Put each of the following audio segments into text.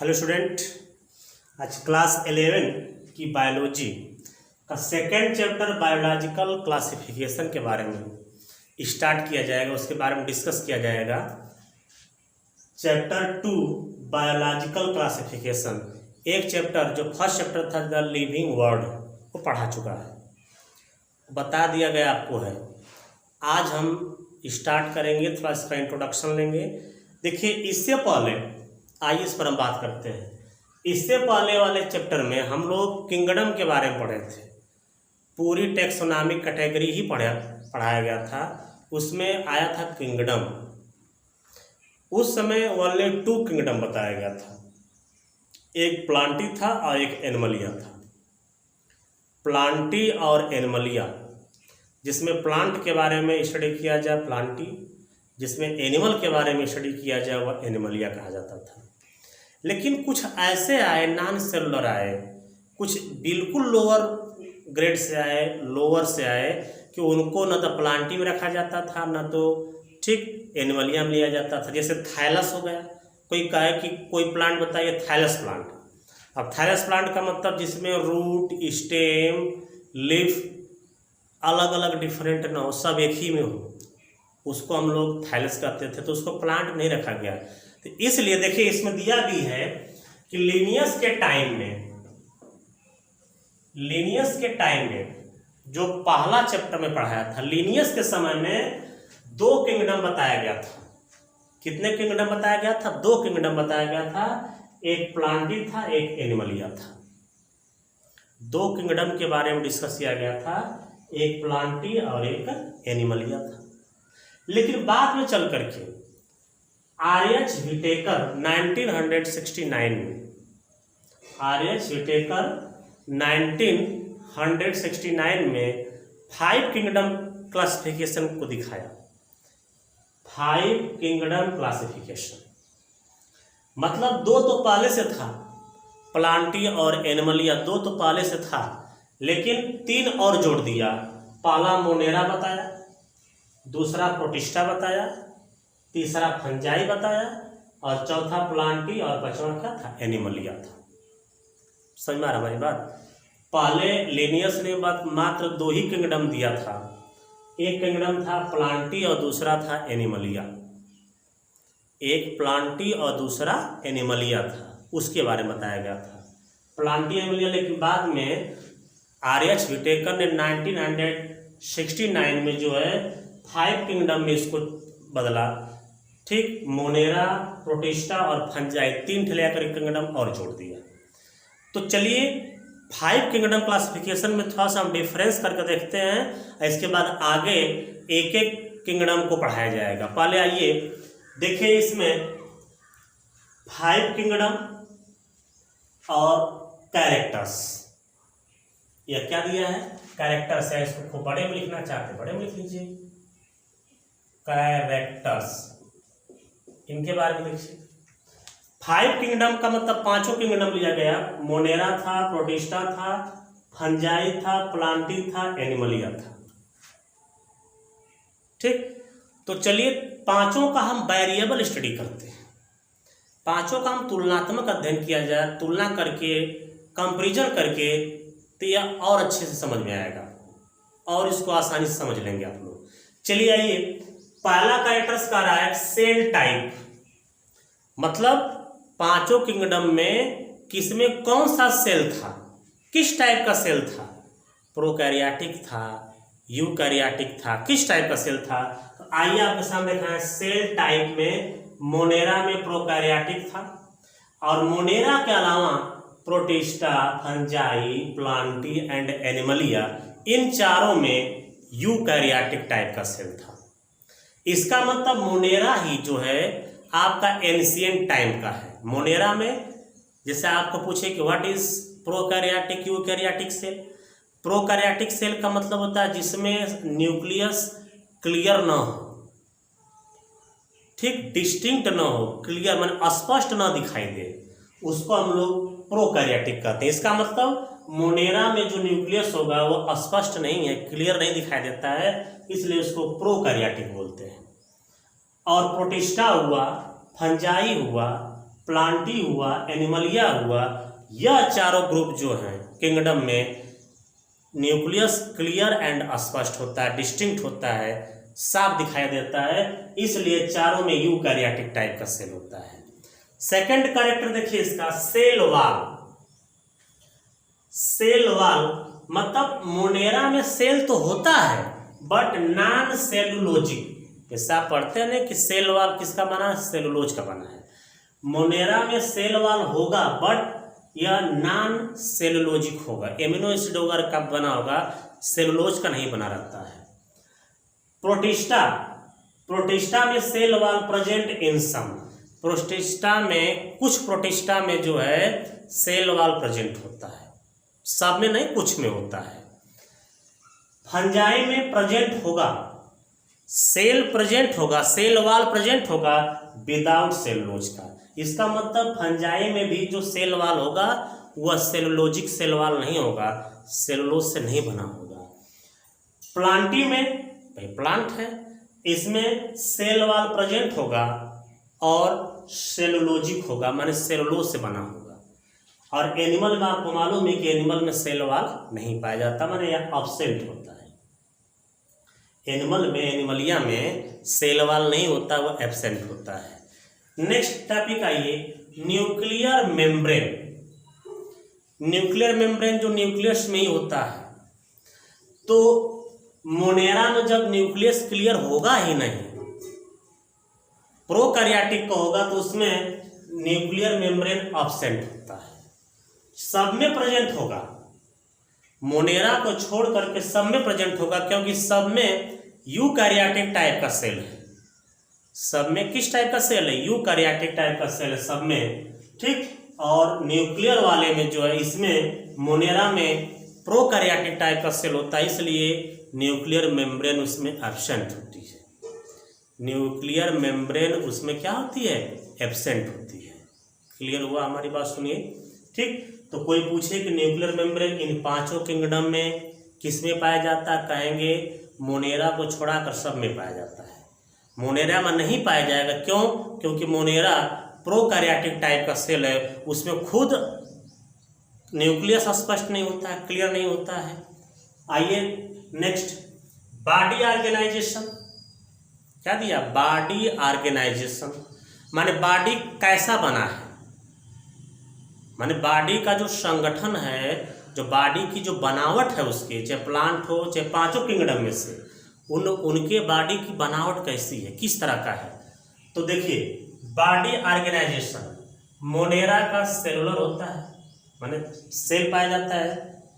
Hello student, आज class 11 की biology का सेकेंड चैप्टर बायोलॉजिकल क्लासिफिकेशन के बारे में स्टार्ट किया जाएगा। उसके बारे में डिस्कस किया जाएगा। चैप्टर 2 बायोलॉजिकल क्लासिफिकेशन, एक चैप्टर जो फर्स्ट चैप्टर था द लिविंग वर्ल्ड को पढ़ा चुका है, बता दिया गया आपको है। आज हम स्टार्ट करेंगे, थोड़ा इसका इंट्रोडक्शन लेंगे। देखिए, इससे पहले आइए इस पर हम बात करते हैं। इससे पहले वाले चैप्टर में हम लोग किंगडम के बारे में पढ़े थे। पूरी टेक्सोनॉमिक कैटेगरी ही पढ़ाया गया था। उसमें आया था किंगडम। उस समय ओनली 2 किंगडम बताया गया था, एक प्लांटी था और एक एनिमलिया था। प्लांटी और एनिमलिया, जिसमें प्लांट के बारे में स्टडी किया जाए प्लांटी, जिसमें एनिमल के बारे में स्टडी किया जाए वह एनिमलिया कहा जाता था। लेकिन कुछ ऐसे आए, नॉन सेलुलर आए, कुछ बिल्कुल लोअर ग्रेड से आए, लोअर से आए, कि उनको न तो प्लांटी में रखा जाता था न तो ठीक एनिमलिया में लिया जाता था। जैसे थाइलस हो गया। कोई कहे कि कोई प्लांट बताइए, थाइलस प्लांट। अब थाइलस प्लांट का मतलब जिसमें रूट, स्टेम, लीफ अलग अलग डिफरेंट ना हो, सब एक ही में हो, उसको हम लोग थाइलस कहते थे। तो उसको प्लांट नहीं रखा गया। तो इसलिए देखिए, इसमें दिया भी है कि लिनियस के टाइम में जो पहला चैप्टर में पढ़ाया था, लिनियस के समय में 2 किंगडम बताया गया था। कितने किंगडम बताया गया था? 2 किंगडम बताया गया था। एक प्लांटी था, एक एनिमलिया था। 2 किंगडम के बारे में डिस्कस किया गया था, एक प्लांटी और एक एनिमलिया था। लेकिन बाद में चल करके R.H. विटेकर 1969 में 5 किंगडम क्लासिफिकेशन को दिखाया। 5 किंगडम क्लासिफिकेशन मतलब 2 तो पहले से था, प्लांटी और एनिमलिया 2 तो पहले से था, लेकिन 3 और जोड़ दिया। पहला मोनेरा बताया, दूसरा प्रोटिस्टा बताया, तीसरा फंजाई बताया, और चौथा प्लांटी, और 5वां क्या था? एनिमलिया था। समझ में आ रहा हमारी बात? पहले लिनियस ने मात्र 2 ही किंगडम दिया था। एक किंगडम था प्लांटी और दूसरा था एनिमलिया। एक प्लांटी और दूसरा एनिमलिया था, उसके बारे में बताया गया था, प्लांटी एनिमलिया। लेकिन बाद में R.H. विटेकर ने 1969 में जो है 5 किंगडम में इसको बदला। ठीक, मोनेरा, प्रोटिस्टा और फंजाई 3 ठेलेकर किंगडम और जोड़ दिया। तो चलिए 5 किंगडम क्लासिफिकेशन में थोड़ा सा हम डिफरेंस करके देखते हैं। इसके बाद आगे एक एक किंगडम को पढ़ाया जाएगा। पहले आइए देखिए, इसमें 5 किंगडम और कैरेक्टर्स, यह क्या दिया है? कैरेक्टर्स है। इसको खूब बड़े में लिखना चाहते बड़े में लिख लीजिए, कैरेक्टर्स, इनके बारे में देखिए। 5 किंगडम का मतलब 5 किंगडम लिया गया। मोनेरा था, प्रोटिस्टा था, फंजाई था, प्लांटी था, एनिमलिया था। ठीक, तो चलिए 5 का हम वेरिएबल स्टडी करते हैं। 5 का हम तुलनात्मक अध्ययन किया जाए, तुलना करके, कंपेरिजन करके, तो यह और अच्छे से समझ में आएगा और इसको आसानी से समझ लेंगे आप लोग। चलिए आइए, पहला कैरेक्टर्स का रहा है सेल टाइप। मतलब 5 किंगडम में किसमें कौन सा सेल था, किस टाइप का सेल था? प्रोकैरियोटिक था, यूकैरियोटिक था, किस टाइप का सेल था? तो आइए आपके सामने देखा है, सेल टाइप में मोनेरा में प्रोकैरियोटिक था, और मोनेरा के अलावा Protista, Fungi, Plantae and Animalia, इन चारों में यूकैरियोटिक टाइप का सेल था। इसका मतलब मोनेरा ही जो है आपका एंशिएंट टाइम का है। मोनेरा में जैसे आपको पूछे कि what is prokaryotic, eukaryotic cell. Prokaryotic cell का मतलब होता है जिसमें न्यूक्लियस क्लियर ना हो, ठीक, डिस्टिंक्ट ना हो, क्लियर माने स्पष्ट ना दिखाई दे, उसको हम लोग प्रोकैरियोटिक कहते हैं। इसका मतलब मोनेरा में जो न्यूक्लियस होगा वो स्पष्ट नहीं है, क्लियर नहीं दिखाई देता है, इसलिए उसको प्रोकैरियोटिक बोलते हैं। और प्रोटिस्टा हुआ, फंजाई हुआ, प्लांटी हुआ, एनिमलिया हुआ, यह चारों ग्रुप जो हैं किंगडम में न्यूक्लियस क्लियर एंड स्पष्ट होता है, डिस्टिंक्ट होता है, साफ दिखाई देता है, इसलिए चारों में यूकैरियोटिक टाइप का सेल होता है। सेकंड कैरेक्टर देखिए इसका, सेल वॉल। सेल वॉल मतलब मोनेरा में सेल तो होता है बट नॉन सेलुलोजिक। जैसा आप पढ़ते हैं ना कि सेल वॉल किसका बना है, सेलुलोज का बना है। मोनेरा में सेल वॉल होगा बट यह नॉन सेलुलोजिक होगा, एमिनो एसिड वगैरह का बना होगा, सेलुलोज का नहीं बना रहता है। प्रोटिस्टा, प्रोटिस्टा में cell wall present in some. Protista में कुछ प्रोटिस्टा में जो है सेल वॉल प्रेजेंट होता है, सब में नहीं कुछ में होता है। फंजाई में प्रेजेंट होगा, सेल प्रेजेंट होगा, सेल वॉल प्रेजेंट होगा विदाउट सेलुलोज का। इसका मतलब फंजाई में भी जो सेल वॉल होगा वह सेलुलोजिक सेल वॉल नहीं होगा, सेलुलोज से नहीं बना होगा। प्लांटी में भाई प्लांट है, इसमें सेल वॉल प्रेजेंट होगा और सेलुलोजिक होगा, माने सेलुलोज से बना होगा। और एनिमल में आपको मालूम है कि एनिमल में सेल वॉल नहीं पाया जाता, माने यह एब्सेंट होता है। एनिमल में, एनिमलिया में सेल वॉल नहीं होता, वो एब्सेंट होता है। नेक्स्ट टॉपिक आइए, न्यूक्लियर मेम्ब्रेन। न्यूक्लियर मेम्ब्रेन जो न्यूक्लियस में ही होता है, तो मोनेरा में जब न्यूक्लियस क्लियर होगा ही नहीं, प्रोकैरियोटिक का होगा तो उसमें न्यूक्लियर मेम्ब्रेन एब्सेंट होता है, सब में प्रेजेंट होगा। मोनेरा को छोड़ करके सब में प्रेजेंट होगा, क्योंकि सब में यूकैरियोटिक टाइप का सेल है। सब में किस टाइप का सेल है, यूकैरियोटिक टाइप का सेल है सब में, ठीक। और न्यूक्लियर वाले में जो है, इसमें मोनेरा में प्रोकैरियोटिक टाइप का सेल होता है, इसलिए न्यूक्लियर मेम्ब्रेन उसमें एब्सेंट होती है। न्यूक्लियर मेम्ब्रेन उसमें क्या होती है, एब्सेंट होती है। क्लियर हुआ, हमारी बात सुनिए, ठीक। तो कोई पूछे कि न्यूक्लियर मेम्ब्रेन इन पांचों किंगडम में किस में पाया जाता है, कहेंगे मोनेरा को छोड़ाकर सब में पाया जाता है। मोनेरा में नहीं पाया जाएगा, क्यों, क्योंकि मोनेरा प्रोकैरियोटिक टाइप का सेल है, उसमें खुद न्यूक्लियस स्पष्ट नहीं होता है, क्लियर नहीं होता है। आइए नेक्स्ट, बॉडी ऑर्गेनाइजेशन। क्या दिया, बॉडी ऑर्गेनाइजेशन, माने बॉडी कैसा बना है, माने बॉडी का जो संगठन है, जो बॉडी की जो बनावट है उसकी, चाहे प्लांट हो चाहे पांचों किंगडम में से, उनके बॉडी की बनावट कैसी है, किस तरह का है। तो देखिए बॉडी ऑर्गेनाइजेशन, मोनेरा का सेलुलर होता है, माने सेल पाया जाता है,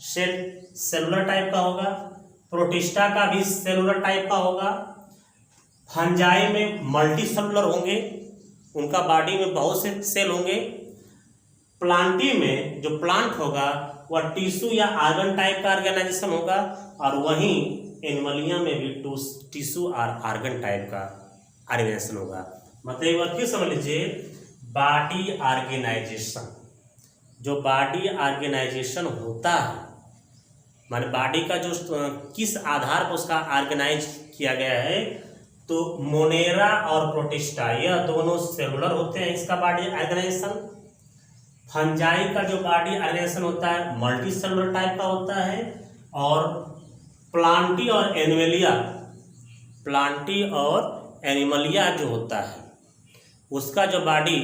सेल सेलुलर टाइप का होगा। प्रोटिस्टा का भी सेलुलर टाइप का होगा। फंजाई में मल्टी सेलुलर होंगे, उनका बॉडी में बहुत से सेल होंगे। प्लांटी में जो प्लांट होगा वह टिश्यू या आर्गन टाइप का ऑर्गेनाइजेशन होगा, और वहीं एनिमलिया में भी टिश्यू और आर्गन टाइप का ऑर्गेनाइजेशन होगा। मतलब एक बार फिर समझ लीजिए, बॉडी ऑर्गेनाइजेशन, जो बॉडी ऑर्गेनाइजेशन होता है, माने बॉडी का जो किस आधार पर उसका ऑर्गेनाइज किया गया है, तो मोनेरा और प्रोटिस्टा यह दोनों सेलुलर होते हैं, इसका बॉडी ऑर्गेनाइजेशन। फंजाई का जो बॉडी ऑर्गेनाइजेशन होता है मल्टी सेलुलर टाइप का होता है, और प्लांटी और एनिमलिया, प्लांटी और एनिमलिया जो होता है उसका जो बॉडी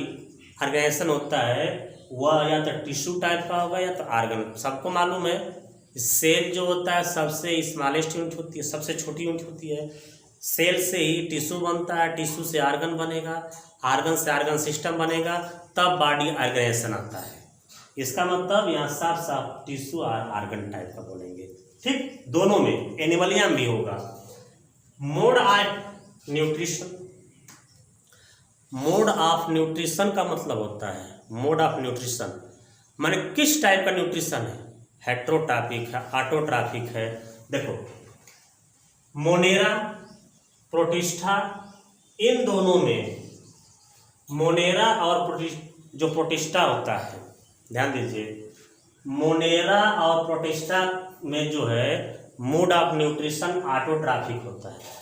ऑर्गेनाइजेशन होता है वह या तो टिश्यू टाइप का होगा या तो आर्गन। सबको मालूम है सेल जो होता है सबसे स्मॉलेस्ट यूनिट होती है, सबसे छोटी यूनिट होती है। सेल से ही टिश्यू बनता है, टिश्यू से आर्गन बनेगा, आर्गन से आर्गन सिस्टम बनेगा, तब बॉडी ऑर्गेनाइजेशन आता है। इसका मतलब यहाँ साफ साफ टिश्यू और आर्गन टाइप का बोलेंगे, ठीक। दोनों में, एनिमलिया में भी होगा। Mode of nutrition, mode of nutrition का मतलब होता है, मोड ऑफ न्यूट्रिशन माने किस टाइप का न्यूट्रिशन है, हेट्रोट्रॉफिक है, ऑटोट्रॉफिक है। देखो मोनेरा, प्रोटिस्टा, इन दोनों में मोनेरा और जो प्रोटिस्टा होता है, ध्यान दीजिए, मोनेरा और प्रोटिस्टा में जो है मोड ऑफ न्यूट्रिशन ऑटोट्रॉफिक होता है।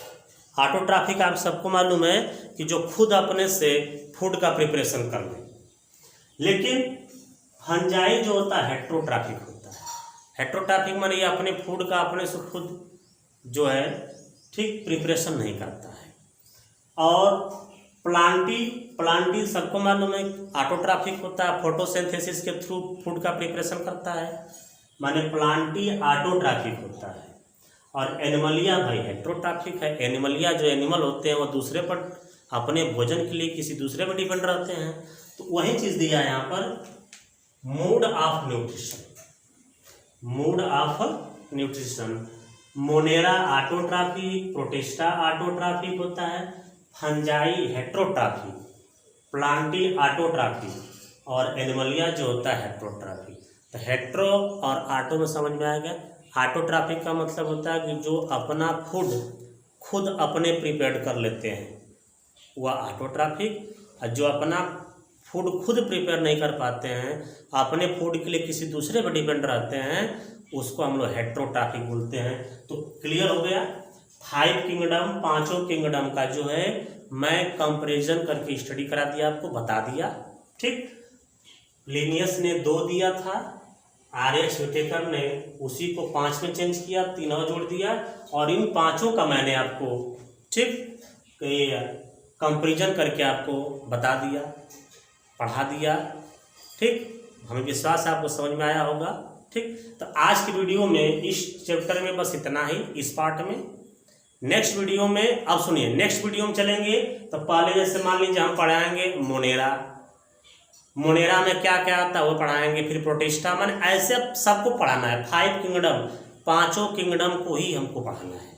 ऑटोट्रॉफिक आप सबको मालूम है कि जो खुद अपने से फूड का प्रिपरेशन कर ले, लेकिन फंजाई जो होता है हेट्रोट्रॉफिक होता है। हेट्रोट्रॉफिक माने ये अपने फूड का अपने से खुद जो है ठीक प्रिपरेशन नहीं करता है। और प्लांटी सबको मालूम है ऑटोट्रॉफिक होता है, फोटोसिंथेसिस के थ्रू फूड का प्रिपरेशन करता है, माने प्लांटी ऑटोट्रॉफिक होता है। और एनिमलिया भाई हेट्रोट्रॉफिक है। एनिमलिया जो एनिमल होते हैं वो दूसरे पर अपने भोजन के लिए किसी दूसरे पर डिपेंड रहते हैं। तो वही चीज़ दिया है यहाँ पर, mode of nutrition. Mode of nutrition, Monera autotrophic, protista autotrophic होता है, फंजाई हेट्रोट्रॉफिक, प्लांटी ऑटोट्रॉफिक और एनिमलिया जो होता है हेट्रोट्रॉफिक। तो हेट्रो और ऑटो में समझ में आ गया। ऑटोट्रॉफिक का मतलब होता है कि जो अपना फूड खुद अपने प्रिपेयर कर लेते हैं वह ऑटोट्रॉफिक, और जो अपना फूड खुद प्रिपेयर नहीं कर पाते हैं, अपने फूड के लिए किसी दूसरे पर डिपेंड रहते हैं, उसको हम लोग हेट्रोट्रॉफिक बोलते हैं। तो क्लियर हो गया। 5 किंगडम, पांचों किंगडम का जो है मैं कंपैरिजन करके स्टडी करा दिया, आपको बता दिया। ठीक, लिनियस ने 2 दिया था, आर.एच. व्हिटेकर ने उसी को 5 में चेंज किया, 3 और जोड़ दिया, और इन पांचों का मैंने आपको ठीक कंपैरिजन करके आपको बता दिया, पढ़ा दिया। ठीक, हमें विश्वास है आपको समझ में आया होगा। ठीक, तो आज की वीडियो में इस चैप्टर में बस इतना ही, इस पार्ट में। नेक्स्ट वीडियो में, अब सुनिए, नेक्स्ट वीडियो में चलेंगे तो पहले जैसे मान लीजिए हम पढ़ाएंगे मोनेरा, मोनेरा में क्या क्या आता है वो पढ़ाएंगे, फिर प्रोटिस्टा, माने ऐसे सबको पढ़ाना है। 5 किंगडम, पांचों किंगडम को ही हमको पढ़ाना है।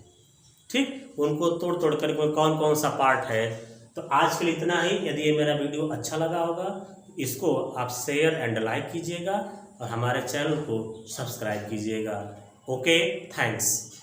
ठीक, उनको तोड़ तोड़ करके कौन कौन सा पार्ट है। तो आज के लिए इतना ही। यदि ये मेरा वीडियो अच्छा लगा होगा इसको आप शेयर एंड लाइक कीजिएगा और हमारे चैनल को सब्सक्राइब कीजिएगा। Okay, thanks.